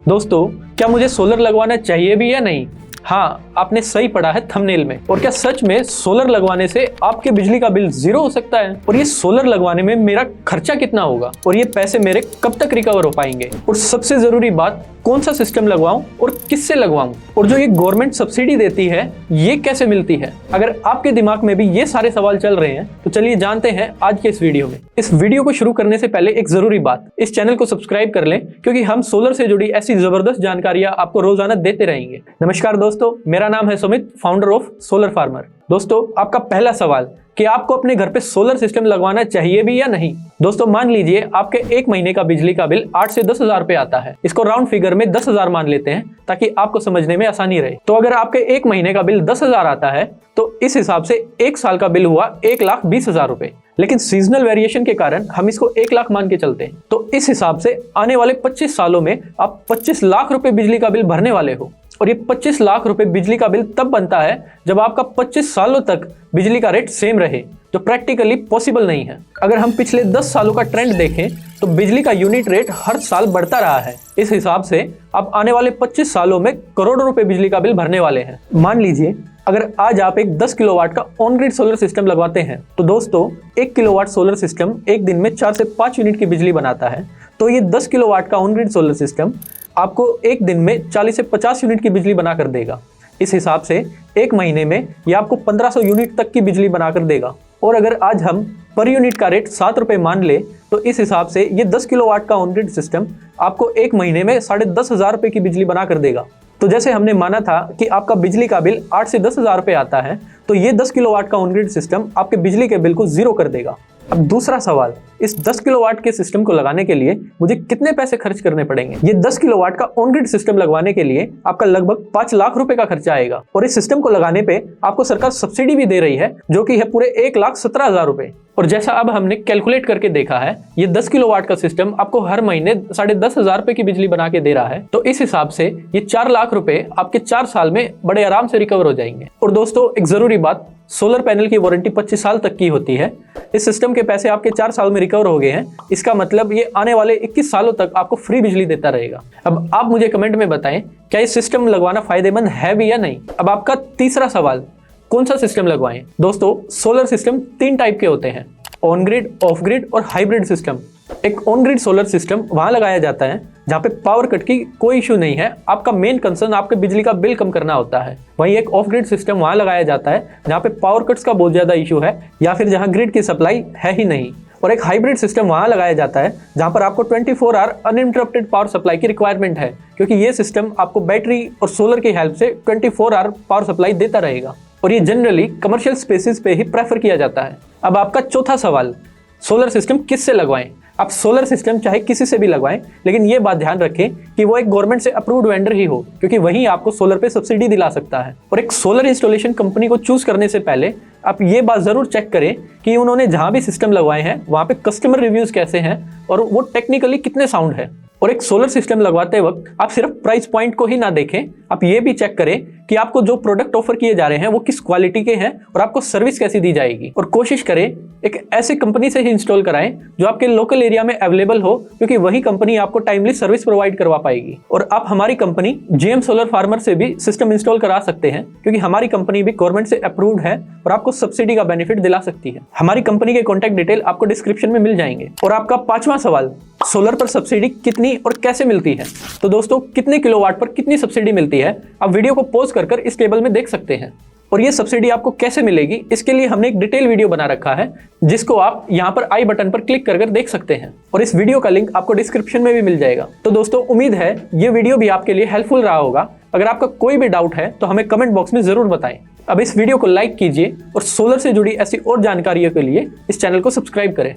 दोस्तों, क्या मुझे सोलर लगवाना चाहिए भी या नहीं? हाँ, आपने सही पढ़ा है थंबनेल में। और क्या सच में सोलर लगवाने से आपके बिजली का बिल 0 हो सकता है? और ये सोलर लगवाने में मेरा खर्चा कितना होगा और ये पैसे मेरे कब तक रिकवर हो पाएंगे? और सबसे जरूरी बात, कौन सा सिस्टम लगवाऊं और किससे लगवाऊं? और जो ये गवर्नमेंट सब्सिडी देती है, ये कैसे मिलती है? अगर आपके दिमाग में भी ये सारे सवाल चल रहे हैं तो चलिए जानते हैं आज के इस वीडियो में। इस वीडियो को शुरू करने से पहले एक जरूरी बात, इस चैनल को सब्सक्राइब कर लें क्योंकि हम सोलर से जुड़ी ऐसी जबरदस्त जानकारियां आपको रोजाना देते रहेंगे। नमस्कार दोस्तों, मेरा नाम है Sumit, founder of solar farmer. दोस्तों, आपका पहला सवाल कि आपको अपने घर पे सोलर सिस्टम लगवाना चाहिए भी या नहीं। दोस्तों, मान लीजिए आपके 1 महीने का बिजली का बिल 8 से 10 हजार रुपए आता है। इसको राउंड फिगर में 10,000 मान लेते हैं ताकि आपको समझने में आसानी रहे। तो अगर आपके 1 महीने का बिल 10,000 आता है तो इस हिसाब से 1 साल का बिल हुआ 1,20,000 रुपए। लेकिन सीजनल वेरिएशन के कारण हम इसको 1 लाख मान के चलते हैं। तो इस हिसाब से आने वाले 25 सालों में आप 25 लाख रुपए बिजली का बिल भरने वाले हो। और ये 25 लाख रुपए बिजली का बिल तब बनता है जब आपका 25 सालों तक बिजली का रेट सेम रहे, जो प्रैक्टिकली पॉसिबल नहीं है। अगर हम पिछले 10 सालों का ट्रेंड देखें तो बिजली का यूनिट रेट हर साल बढ़ता रहा है। इस हिसाब से आप आने वाले 25 सालों में करोड़ों रुपए बिजली का बिल भरने वाले हैं। मान लीजिए अगर आज आप एक 10 किलोवाट का ऑन ग्रिड सोलर सिस्टम लगवाते हैं तो दोस्तों 1 किलोवाट सोलर सिस्टम एक दिन में 4 से 5 यूनिट की बिजली बनाता है। तो ये 10 किलोवाट का ऑन ग्रिड सोलर सिस्टम आपको एक दिन में 40 से 50 यूनिट की बिजली बना कर देगा। इस हिसाब से एक महीने में ये आपको 1500 यूनिट तक की बिजली बनाकर देगा। और अगर आज हम पर यूनिट का रेट 7 रुपए मान ले तो इस हिसाब से ये 10 किलोवाट का ऑन ग्रिड सिस्टम आपको एक महीने में 10,500 रुपए की बिजली बना कर देगा। तो जैसे हमने माना था कि आपका बिजली का बिल 8 से 10,000 रुपए आता है, तो ये 10 किलोवाट का ऑन ग्रिड सिस्टम आपके बिजली के बिल को 0 कर देगा। अब दूसरा सवाल, इस 10 किलोवाट के सिस्टम को लगाने के लिए मुझे कितने पैसे खर्च करने पड़ेंगे? ये 10 किलोवाट का ऑन ग्रिड सिस्टम लगवाने के लिए आपका लगभग 5 लाख रुपए का खर्चा आएगा। और इस सिस्टम को लगाने पे आपको सरकार सब्सिडी भी दे रही है, जो कि है पूरे 1,17,000 रुपए। और जैसा अब हमने कैलकुलेट करके देखा है, ये 10 किलोवाट का सिस्टम आपको हर महीने 10,500 रुपए की बिजली बना के दे रहा है। तो इस हिसाब से ये 4 लाख रुपए आपके 4 साल में बड़े आराम से रिकवर हो जाएंगे। और दोस्तों, एक जरूरी बात, सोलर पैनल की वारंटी 25 साल तक की होती है। इस सिस्टम के पैसे आपके 4 साल में रिकवर हो गए हैं, इसका मतलब ये आने वाले 21 सालों तक आपको फ्री बिजली देता रहेगा। अब आप मुझे कमेंट में बताएं, क्या ये सिस्टम लगवाना फायदेमंद है भी या नहीं। अब आपका तीसरा सवाल, कौन सा सिस्टम लगवाएं। दोस्तों, सोलर सिस्टम 3 टाइप के होते हैं, ऑन ग्रिड, ऑफ ग्रिड और हाइब्रिड सिस्टम। एक ऑन ग्रिड सोलर सिस्टम वहां लगाया जाता है जहां पे पावर कट की कोई इशू नहीं है, आपका मेन कंसर्न आपके बिजली का बिल कम करना होता है। वहीं एक ऑफ ग्रिड सिस्टम वहां लगाया जाता है जहां पे पावर कट्स का बहुत ज्यादा इशू है या फिर जहां ग्रिड की सप्लाई है ही नहीं। और एक हाइब्रिड सिस्टम वहां लगाया जाता है जहां पर आपको 24 आवर अनइंटरप्टेड पावर सप्लाई की रिक्वायरमेंट है, क्योंकि ये सिस्टम आपको बैटरी और सोलर की हेल्प से 24 आवर पावर सप्लाई देता रहेगा। और ये जनरली कमर्शियल स्पेसिस पे ही प्रेफर किया जाता है। अब आपका चौथा सवाल, सोलर सिस्टम किससे लगवाएं। आप सोलर सिस्टम चाहे किसी से भी लगवाएं, लेकिन ये बात ध्यान रखें कि वो एक गवर्नमेंट से अप्रूव्ड वेंडर ही हो, क्योंकि वही आपको सोलर पे सब्सिडी दिला सकता है। और एक सोलर इंस्टॉलेशन कंपनी को चूज करने से पहले आप ये बात जरूर चेक करें कि उन्होंने जहां भी सिस्टम लगवाए हैं वहां पे कस्टमर रिव्यूज कैसे हैं और वो टेक्निकली कितने साउंड है। और एक सोलर सिस्टम लगवाते वक्त आप सिर्फ प्राइस पॉइंट को ही ना देखें, आप ये भी चेक करें कि आपको जो प्रोडक्ट ऑफर किए जा रहे हैं वो किस क्वालिटी के हैं और आपको सर्विस कैसी दी जाएगी। और कोशिश करें एक ऐसी कंपनी से ही इंस्टॉल कराएं जो आपके लोकल एरिया में अवेलेबल हो, क्योंकि वही कंपनी आपको टाइमली सर्विस प्रोवाइड करवा पाएगी। और आप हमारी कंपनी जेएम सोलर फार्मर से भी सिस्टम इंस्टॉल करा सकते हैं, क्योंकि हमारी कंपनी भी गवर्नमेंट से अप्रूव्ड है और आपको सब्सिडी का बेनिफिट दिला सकती है। हमारी कंपनी के कॉन्टैक्ट डिटेल आपको डिस्क्रिप्शन में मिल जाएंगे। और आपका 5वां सवाल, सोलर पर सब्सिडी कितनी और कैसे मिलती है। तो दोस्तों, कितने किलोवाट पर कितनी सब्सिडी मिलती है आप वीडियो को पॉज कर इस टेबल में देख सकते हैं। और ये सब्सिडी आपको कैसे मिलेगी, इसके लिए हमने एक डिटेल वीडियो बना रखा है, जिसको आप यहाँ पर आई बटन पर क्लिक कर देख सकते हैं। और इस वीडियो का लिंक आपको डिस्क्रिप्शन में भी मिल जाएगा। तो दोस्तों, उम्मीद है ये वीडियो भी आपके लिए हेल्पफुल रहा होगा। अगर आपका कोई भी डाउट है तो हमें कमेंट बॉक्स में जरूर बताएं। अब इस वीडियो को लाइक कीजिए और सोलर से जुड़ी ऐसी और जानकारियों के लिए इस चैनल को सब्सक्राइब करें।